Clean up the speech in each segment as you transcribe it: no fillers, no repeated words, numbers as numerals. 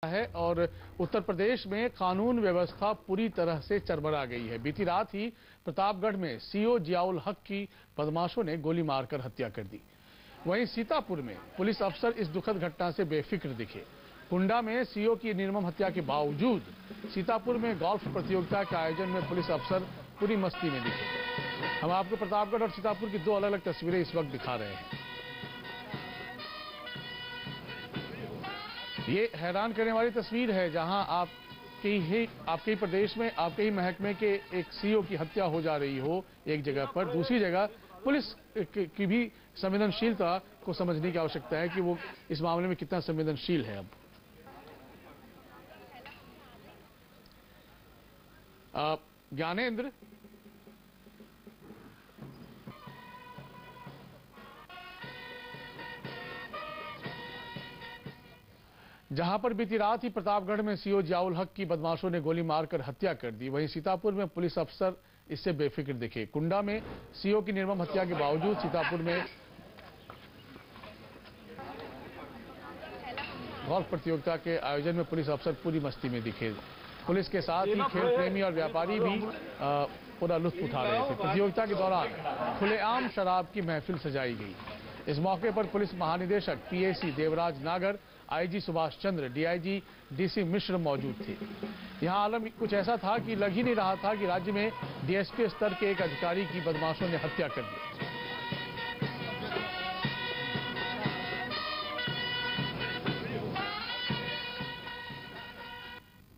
है और उत्तर प्रदेश में कानून व्यवस्था पूरी तरह से चरमरा गई है। बीती रात ही प्रतापगढ़ में सीओ जियाउल हक की बदमाशों ने गोली मारकर हत्या कर दी। वहीं सीतापुर में पुलिस अफसर इस दुखद घटना से बेफिक्र दिखे। कुंडा में सीओ की निर्मम हत्या के बावजूद सीतापुर में गोल्फ प्रतियोगिता के आयोजन में पुलिस अफसर पूरी मस्ती में दिखे। हम आपको प्रतापगढ़ और सीतापुर की दो अलग अलग तस्वीरें इस वक्त दिखा रहे हैं। ये हैरान करने वाली तस्वीर है जहां आपके ही प्रदेश में आपके ही महकमे के एक सीईओ की हत्या हो जा रही हो एक जगह पर, दूसरी जगह पुलिस की भी संवेदनशीलता को समझने की आवश्यकता है कि वो इस मामले में कितना संवेदनशील है। अब ज्ञानेंद्र, जहां पर बीती रात ही प्रतापगढ़ में सीओ जियाउल हक की बदमाशों ने गोली मारकर हत्या कर दी, वहीं सीतापुर में पुलिस अफसर इससे बेफिक्र दिखे। कुंडा में सीओ की निर्मम हत्या के बावजूद सीतापुर में गोल्फ प्रतियोगिता के आयोजन में पुलिस अफसर पूरी मस्ती में दिखे। पुलिस के साथ ही खेल प्रेमी और व्यापारी भी पूरा लुत्फ उठा रहे थे। प्रतियोगिता के दौरान खुलेआम शराब की महफिल सजाई गई। इस मौके पर पुलिस महानिदेशक पीएसी देवराज नागर, IG Subhash Chandra, DIG DC मिश्र मौजूद थे। यहां आलम कुछ ऐसा था कि लग ही नहीं रहा था कि राज्य में डीएसपी स्तर के एक अधिकारी की बदमाशों ने हत्या कर दी।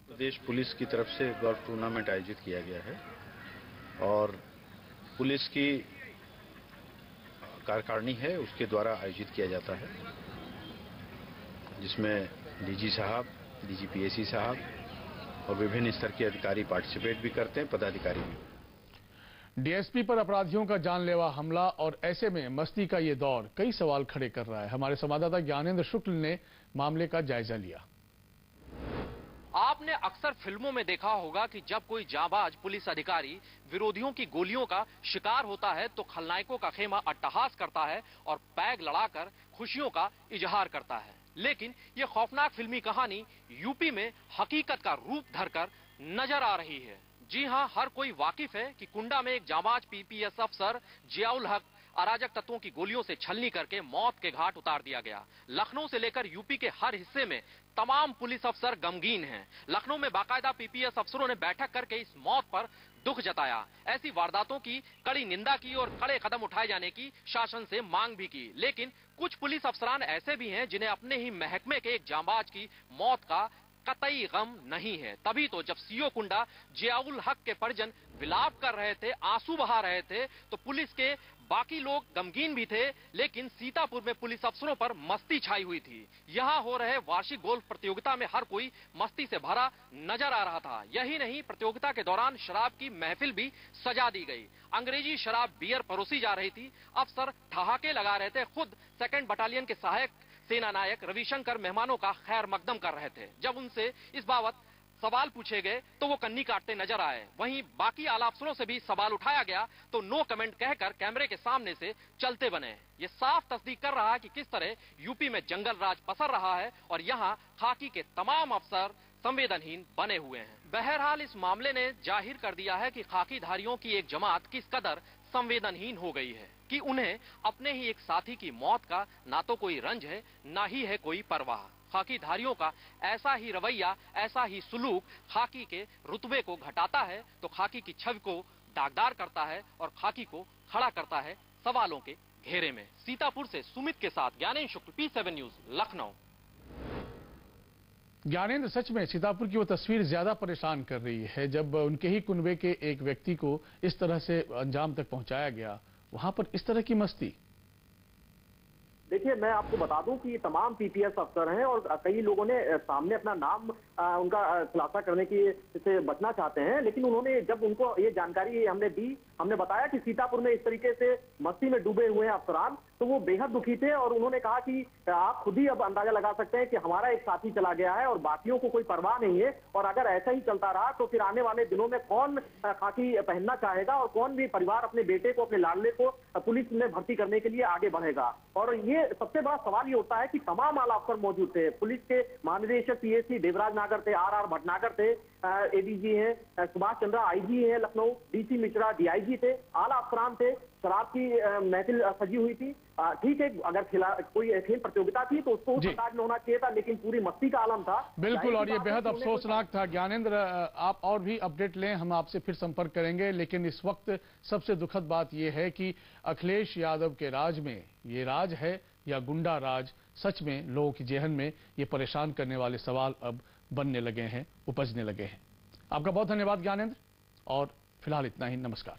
प्रदेश पुलिस की तरफ से गोल्फ टूर्नामेंट आयोजित किया गया है और पुलिस की कार्यकारिणी है उसके द्वारा आयोजित किया जाता है, जिसमें डीजी साहब, डीजी पीएसी साहब और विभिन्न स्तर के अधिकारी पार्टिसिपेट भी करते हैं, पदाधिकारी भी। डीएसपी पर अपराधियों का जानलेवा हमला और ऐसे में मस्ती का ये दौर कई सवाल खड़े कर रहा है। हमारे संवाददाता ज्ञानेंद्र शुक्ल ने मामले का जायजा लिया। आपने अक्सर फिल्मों में देखा होगा कि जब कोई जांबाज पुलिस अधिकारी विरोधियों की गोलियों का शिकार होता है तो खलनायकों का खेमा अट्टहास करता है और पैग लड़ाकर खुशियों का इजहार करता है। लेकिन ये खौफनाक फिल्मी कहानी यूपी में हकीकत का रूप धरकर नजर आ रही है। जी हां, हर कोई वाकिफ है कि कुंडा में एक जांबाज पीपीएस अफसर जियाउल हक अराजक तत्वों की गोलियों से छलनी करके मौत के घाट उतार दिया गया। लखनऊ से लेकर यूपी के हर हिस्से में तमाम पुलिस अफसर गमगीन हैं। लखनऊ में बाकायदा पीपीएस अफसरों ने बैठक करके इस मौत पर दुख जताया। ऐसी वारदातों की कड़ी निंदा की और कड़े कदम उठाए जाने की शासन से मांग भी की। लेकिन कुछ पुलिस अफसरान ऐसे भी हैं जिन्हें अपने ही महकमे के एक जांबाज की मौत का कतई गम नहीं है। तभी तो जब सीओ कुंडा जियाउल हक के परिजन विलाप कर रहे थे, आंसू बहा रहे थे, तो पुलिस के बाकी लोग गमगीन भी थे। लेकिन सीतापुर में पुलिस अफसरों पर मस्ती छाई हुई थी। यहां हो रहे वार्षिक गोल्फ प्रतियोगिता में हर कोई मस्ती से भरा नजर आ रहा था। यही नहीं, प्रतियोगिता के दौरान शराब की महफिल भी सजा दी गई। अंग्रेजी शराब बियर परोसी जा रही थी। अफसर ठहाके लगा रहे थे। खुद 2nd बटालियन के सहायक सेना नायक रविशंकर मेहमानों का खैर मकदम कर रहे थे। जब उनसे इस बाबत सवाल पूछे गए तो वो कन्नी काटते नजर आए। वहीं बाकी आला अफसरों से भी सवाल उठाया गया तो नो कमेंट कहकर कैमरे के सामने से चलते बने। ये साफ तस्दीक कर रहा है कि किस तरह यूपी में जंगल राज पसर रहा है और यहाँ खाकी के तमाम अफसर संवेदनहीन बने हुए हैं। बहरहाल इस मामले ने जाहिर कर दिया है कि खाकीधारियों की एक जमात किस कदर संवेदनहीन हो गई है कि उन्हें अपने ही एक साथी की मौत का ना तो कोई रंज है, ना ही है कोई परवाह। खाकीधारियों का ऐसा ही रवैया, ऐसा ही सुलूक खाकी के रुतबे को घटाता है तो खाकी की छवि को दागदार करता है और खाकी को खड़ा करता है सवालों के घेरे में। सीतापुर से सुमित के साथ ज्ञानेंद्र शुक्ल, P7 न्यूज, लखनऊ। ज्ञानेंद्र, सच में सीतापुर की वो तस्वीर ज्यादा परेशान कर रही है जब उनके ही कुनबे के एक व्यक्ति को इस तरह से अंजाम तक पहुंचाया गया, वहां पर इस तरह की मस्ती। देखिए, मैं आपको बता दूं कि ये तमाम पीपीएस अफसर हैं और कई लोगों ने सामने अपना नाम उनका खुलासा करने की से बचना चाहते हैं। लेकिन उन्होंने जब उनको ये जानकारी हमने दी, हमने बताया कि सीतापुर में इस तरीके से मस्ती में डूबे हुए हैं अफसरान, तो वो बेहद दुखी थे और उन्होंने कहा कि आप खुद ही अब अंदाजा लगा सकते हैं कि हमारा एक साथी चला गया है और बाकियों को कोई परवाह नहीं है, और अगर ऐसा ही चलता रहा तो फिर आने वाले दिनों में कौन खाकी पहनना चाहेगा और कौन भी परिवार अपने बेटे को, अपने लाडले को पुलिस में भर्ती करने के लिए आगे बढ़ेगा। और ये सबसे बड़ा सवाल ये होता है कि तमाम आला अफसर मौजूद थे, पुलिस के महानिदेशक पीएसी देवराज नागर थे, आर भटनागर थे, एडीजी हैं, सुभाष चंद्रा आईजी हैं लखनऊ, डीसी मिश्रा डीआईजी थे, आला अफसरान थे, शराब की महफिल सजी हुई थी। ठीक है, अगर कोई खेल प्रतियोगिता थी तो उसको उस अंदाज में होना चाहिए था, लेकिन पूरी मस्ती का आलम था। बिल्कुल, और ये बेहद अफसोसनाक था। ज्ञानेंद्र, आप और भी अपडेट लें, हम आपसे फिर संपर्क करेंगे, लेकिन इस वक्त सबसे दुखद बात यह है कि अखिलेश यादव के राज में ये राज है या गुंडा राज, सच में लोगों की जेहन में ये परेशान करने वाले सवाल अब बनने लगे हैं, उपजने लगे हैं। आपका बहुत धन्यवाद ज्ञानेंद्र, और फिलहाल इतना ही। नमस्कार।